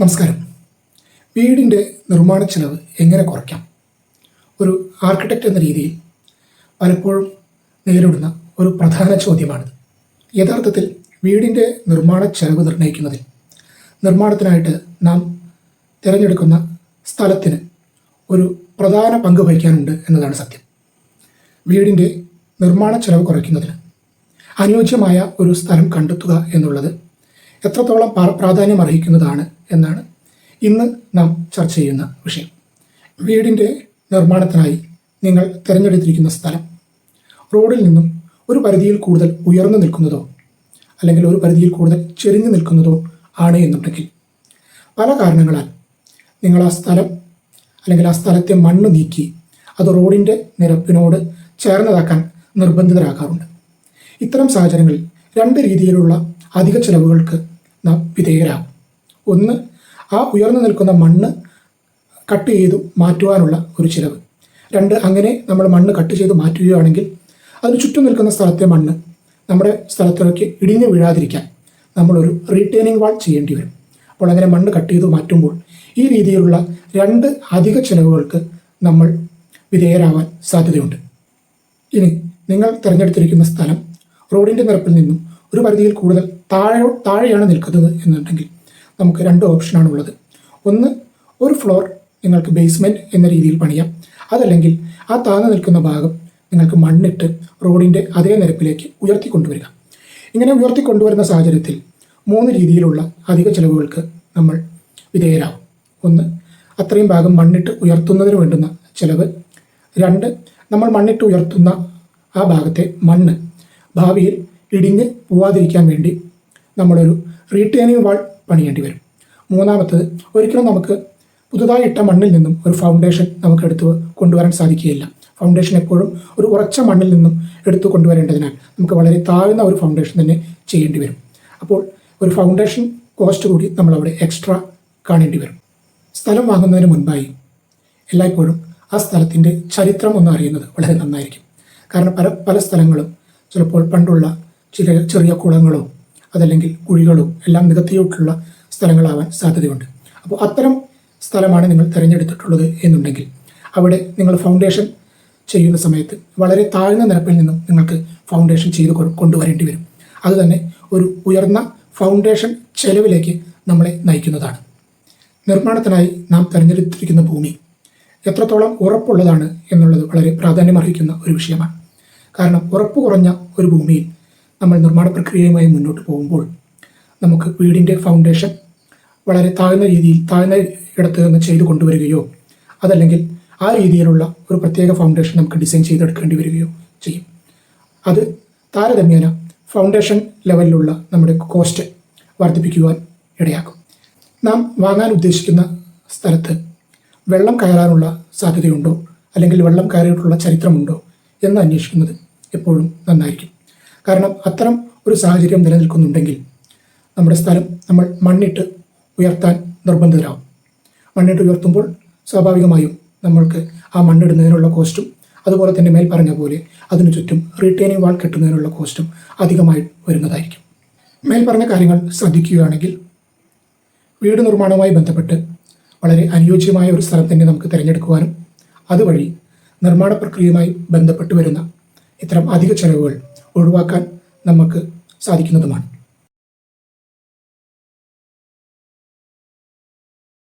നമസ്കാരം. വീടിൻ്റെ നിർമ്മാണ ചെലവ് എങ്ങനെ കുറയ്ക്കാം? ഒരു ആർക്കിടെക്റ്റ് എന്ന രീതിയിൽ പലപ്പോഴും നേരിടുന്ന ഒരു പ്രധാന ചോദ്യമാണിത്. യഥാർത്ഥത്തിൽ വീടിൻ്റെ നിർമ്മാണ ചെലവ് നിർണ്ണയിക്കുന്നതിൽ നിർമ്മാണത്തിനായിട്ട് നാം തിരഞ്ഞെടുക്കുന്ന സ്ഥലത്തിന് ഒരു പ്രധാന പങ്ക് വഹിക്കാനുണ്ട് എന്നതാണ് സത്യം. വീടിൻ്റെ നിർമ്മാണ ചെലവ് കുറയ്ക്കുന്നതിന് അനുയോജ്യമായ ഒരു സ്ഥലം കണ്ടെത്തുക എന്നുള്ളത് എത്രത്തോളം പ്രാധാന്യം അർഹിക്കുന്നതാണ് എന്നാണ് ഇന്ന് നാം ചർച്ച ചെയ്യുന്ന വിഷയം. വീടിൻ്റെ നിർമ്മാണത്തിനായി നിങ്ങൾ തിരഞ്ഞെടുത്തിരിക്കുന്ന സ്ഥലം റോഡിൽ നിന്നും ഒരു പരിധിയിൽ കൂടുതൽ ഉയർന്നു നിൽക്കുന്നതോ അല്ലെങ്കിൽ ഒരു പരിധിയിൽ കൂടുതൽ ചെരിഞ്ഞു നിൽക്കുന്നതോ ആണ് എന്നുണ്ടെങ്കിൽ പല കാരണങ്ങളാൽ നിങ്ങൾ ആ സ്ഥലം അല്ലെങ്കിൽ ആ സ്ഥലത്തെ മണ്ണ് നീക്കി അത് റോഡിൻ്റെ നിരപ്പിനോട് ചേർന്നതാക്കാൻ നിർബന്ധിതരാകാറുണ്ട്. ഇത്തരം സാഹചര്യങ്ങളിൽ രണ്ട് രീതിയിലുള്ള അധിക ചെലവുകൾക്ക് നാം വിധേയരാകും. ഒന്ന്, ആ ഉയർന്നു നിൽക്കുന്ന മണ്ണ് കട്ട് ചെയ്തു മാറ്റുവാനുള്ള ഒരു ചിലവ്. രണ്ട്, അങ്ങനെ നമ്മൾ മണ്ണ് കട്ട് ചെയ്ത് മാറ്റുകയാണെങ്കിൽ അതിന് ചുറ്റും നിൽക്കുന്ന സ്ഥലത്തെ മണ്ണ് നമ്മുടെ സ്ഥലത്തിലേക്ക് ഇടിഞ്ഞു വീഴാതിരിക്കാൻ നമ്മളൊരു റീറ്റെയിനിങ് വാൾ ചെയ്യേണ്ടി വരും. അപ്പോൾ അങ്ങനെ മണ്ണ് കട്ട് ചെയ്ത് മാറ്റുമ്പോൾ ഈ രീതിയിലുള്ള രണ്ട് അധിക ചെലവുകൾക്ക് നമ്മൾ വിധേയരാവാൻ സാധ്യതയുണ്ട്. ഇനി നിങ്ങൾ തിരഞ്ഞെടുത്തിരിക്കുന്ന സ്ഥലം റോഡിൻ്റെ നിരപ്പിൽ നിന്നും ഒരു പരിധിയിൽ കൂടുതൽ താഴെയാണ് നിൽക്കുന്നത് എന്നുണ്ടെങ്കിൽ നമുക്ക് രണ്ട് ഓപ്ഷനാണ് ഉള്ളത്. ഒന്ന്, ഒരു ഫ്ലോർ നിങ്ങൾക്ക് ബേസ്മെൻറ്റ് എന്ന രീതിയിൽ പണിയാം. അതല്ലെങ്കിൽ ആ താഴ്ന്നു നിൽക്കുന്ന ഭാഗം നിങ്ങൾക്ക് മണ്ണിട്ട് റോഡിൻ്റെ അതേ നിരപ്പിലേക്ക് ഉയർത്തിക്കൊണ്ടുവരിക. ഇങ്ങനെ ഉയർത്തിക്കൊണ്ടുവരുന്ന സാഹചര്യത്തിൽ മൂന്ന് രീതിയിലുള്ള അധിക ചെലവുകൾക്ക് നമ്മൾ വിധേയരാകും. ഒന്ന്, അത്രയും ഭാഗം മണ്ണിട്ട് ഉയർത്തുന്നതിന് വേണ്ടുന്ന ചിലവ്. രണ്ട്, നമ്മൾ മണ്ണിട്ട് ഉയർത്തുന്ന ആ ഭാഗത്തെ മണ്ണ് ഭാവിയിൽ ഇടിഞ്ഞ് പോവാതിരിക്കാൻ വേണ്ടി നമ്മളൊരു റീറ്റെയിനിങ് വാൾ പണിയേണ്ടി വരും. മൂന്നാമത്തത്, ഒരിക്കലും നമുക്ക് പുതുതായി ഇട്ട മണ്ണിൽ നിന്നും ഒരു ഫൗണ്ടേഷൻ നമുക്ക് എടുത്ത് കൊണ്ടുവരാൻ സാധിക്കുകയില്ല. ഫൗണ്ടേഷൻ എപ്പോഴും ഒരു ഉറച്ച മണ്ണിൽ നിന്നും എടുത്തു കൊണ്ടുവരേണ്ടതിനാൽ നമുക്ക് വളരെ താഴ്ന്ന ഒരു ഫൗണ്ടേഷൻ തന്നെ ചെയ്യേണ്ടി വരും. അപ്പോൾ ഒരു ഫൗണ്ടേഷൻ കോസ്റ്റ് കൂടി നമ്മളവിടെ എക്സ്ട്രാ കാണേണ്ടി വരും. സ്ഥലം വാങ്ങുന്നതിന് മുൻപായി എല്ലായ്പ്പോഴും ആ സ്ഥലത്തിൻ്റെ ചരിത്രം ഒന്ന് അറിയുന്നത് വളരെ നന്നായിരിക്കും. കാരണം പല സ്ഥലങ്ങളും ചിലപ്പോൾ പണ്ടുള്ള ചെറിയ കുളങ്ങളോ അതല്ലെങ്കിൽ കുഴികളോ എല്ലാം നികത്തിയിട്ടുള്ള സ്ഥലങ്ങളാവാൻ സാധ്യതയുണ്ട്. അപ്പോൾ അത്തരം സ്ഥലമാണ് നിങ്ങൾ തിരഞ്ഞെടുത്തിട്ടുള്ളത് എന്നുണ്ടെങ്കിൽ അവിടെ നിങ്ങൾ ഫൗണ്ടേഷൻ ചെയ്യുന്ന സമയത്ത് വളരെ താഴ്ന്ന നിരപ്പിൽ നിന്നും നിങ്ങൾക്ക് ഫൗണ്ടേഷൻ ചെയ്ത് കൊണ്ടുവരേണ്ടി വരും. അതുതന്നെ ഒരു ഉയർന്ന ഫൗണ്ടേഷൻ ചെലവിലേക്ക് നമ്മളെ നയിക്കുന്നതാണ്. നിർമ്മാണത്തിനായി നാം തിരഞ്ഞെടുത്തിരിക്കുന്ന ഭൂമി എത്രത്തോളം ഉറപ്പുള്ളതാണ് എന്നുള്ളത് വളരെ പ്രാധാന്യമർഹിക്കുന്ന ഒരു വിഷയമാണ്. കാരണം ഉറപ്പ് കുറഞ്ഞ ഒരു ഭൂമിയിൽ നമ്മൾ നിർമ്മാണ പ്രക്രിയയുമായി മുന്നോട്ട് പോകുമ്പോൾ നമുക്ക് വീടിൻ്റെ ഫൗണ്ടേഷൻ വളരെ താഴ്ന്ന ഇടത്ത് നിന്ന് ചെയ്തു കൊണ്ടുവരികയോ അതല്ലെങ്കിൽ ആ രീതിയിലുള്ള ഒരു പ്രത്യേക ഫൗണ്ടേഷൻ നമുക്ക് ഡിസൈൻ ചെയ്തെടുക്കേണ്ടി വരികയോ ചെയ്യും. അത് താരതമ്യേന ഫൗണ്ടേഷൻ ലെവലിലുള്ള നമ്മുടെ കോസ്റ്റ് വർദ്ധിപ്പിക്കുവാൻ ഇടയാക്കും. നാം വാങ്ങാൻ ഉദ്ദേശിക്കുന്ന സ്ഥലത്ത് വെള്ളം കയറാനുള്ള സാധ്യതയുണ്ടോ അല്ലെങ്കിൽ വെള്ളം കയറിയിട്ടുള്ള ചരിത്രമുണ്ടോ എന്ന് അന്വേഷിക്കുന്നത് എപ്പോഴും നന്നായിരിക്കും. കാരണം അത്തരം ഒരു സാഹചര്യം നിലനിൽക്കുന്നുണ്ടെങ്കിൽ നമ്മുടെ സ്ഥലം നമ്മൾ മണ്ണിട്ട് ഉയർത്താൻ നിർബന്ധിതരാകും. മണ്ണിട്ട് ഉയർത്തുമ്പോൾ സ്വാഭാവികമായും നമ്മൾക്ക് ആ മണ്ണിടുന്നതിനുള്ള കോസ്റ്റും അതുപോലെ തന്നെ മേൽ പറഞ്ഞ പോലെ അതിനു ചുറ്റും റീറ്റെയിനിങ് വാൾ കെട്ടുന്നതിനുള്ള കോസ്റ്റും അധികമായി വരുന്നതായിരിക്കും. മേൽ പറഞ്ഞ കാര്യങ്ങൾ ശ്രദ്ധിക്കുകയാണെങ്കിൽ വീട് നിർമ്മാണവുമായി ബന്ധപ്പെട്ട് വളരെ അനുയോജ്യമായ ഒരു സ്ഥലം തന്നെ നമുക്ക് തിരഞ്ഞെടുക്കുവാനും അതുവഴി നിർമ്മാണ പ്രക്രിയയുമായി ബന്ധപ്പെട്ട് വരുന്ന ഇത്തരം അധിക ചെലവുകൾ ഒഴിവാക്കാൻ നമുക്ക് സാധിക്കുന്നതുമാണ്.